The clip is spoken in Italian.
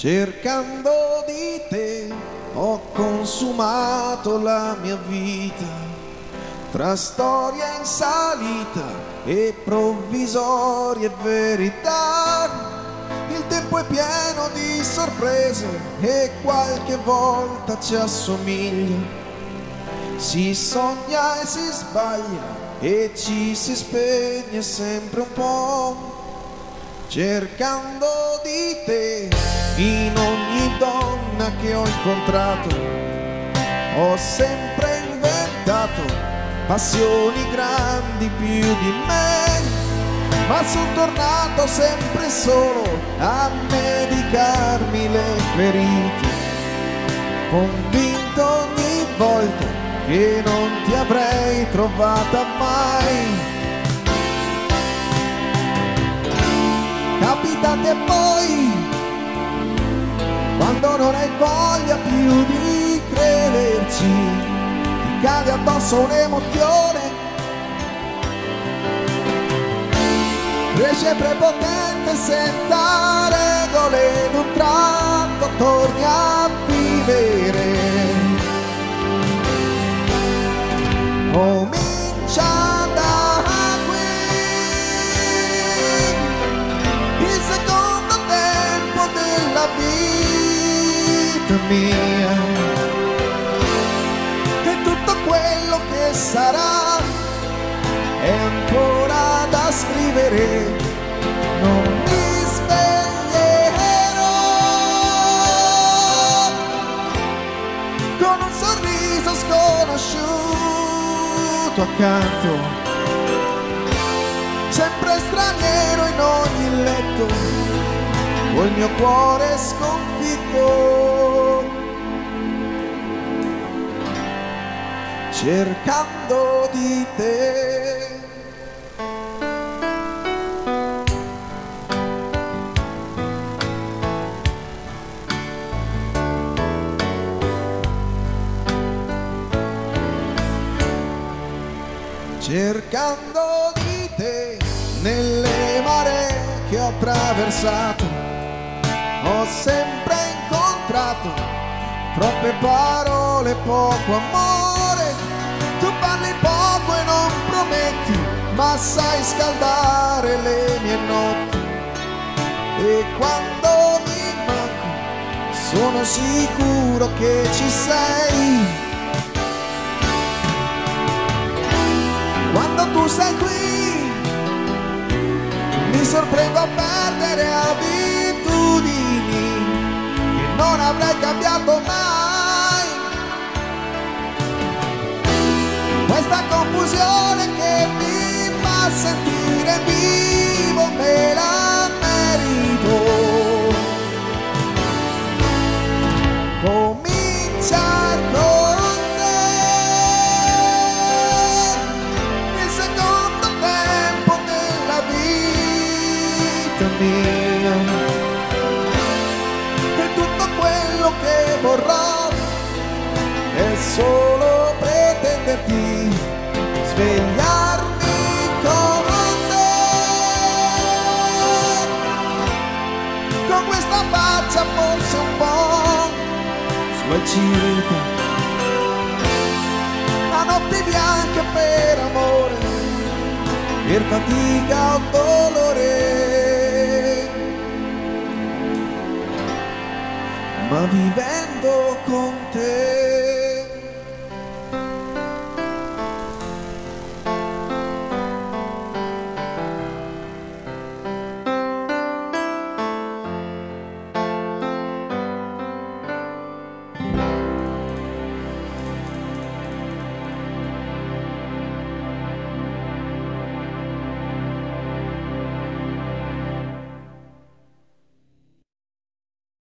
Cercando di te ho consumato la mia vita, tra storia in salita e provvisorie verità. Il tempo è pieno di sorprese e qualche volta ci assomiglia. Si sogna e si sbaglia e ci si spegne sempre un po'. Cercando di te in ogni donna che ho incontrato, ho sempre inventato passioni grandi più di me, ma sono tornato sempre solo a medicarmi le ferite, convinto ogni volta che non ti avrei trovata mai. Capitate poi quando non hai voglia più di crederci, ti cade addosso un'emozione, cresce prepotente senza regole, in un tratto torni a vivere. Comincia da qui il secondo tempo della vita mia, e tutto quello che sarà è ancora da scrivere. Non mi sveglierò con un sorriso sconosciuto accanto, sempre straniero in ogni letto, col mio cuore sconfitto, cercando di te. Cercando di te nelle maree che ho attraversato, ho sempre incontrato troppe parole, poco amore. Tu parli poco e non prometti, ma sai scaldare le mie notti, e quando mi manco sono sicuro che ci sei. Quando tu sei qui mi sorprendo a perdere abitudini che non avrei cambiato mai. Questa confusione che mi fa sentire vivo me la merito. Comincia con mia, e tutto quello che vorrò è solo pretenderti, svegliarmi con te, con questa faccia forse un po' sgualcita, a notti bianche per amore, per fatica o dolore, ma vivendo con te.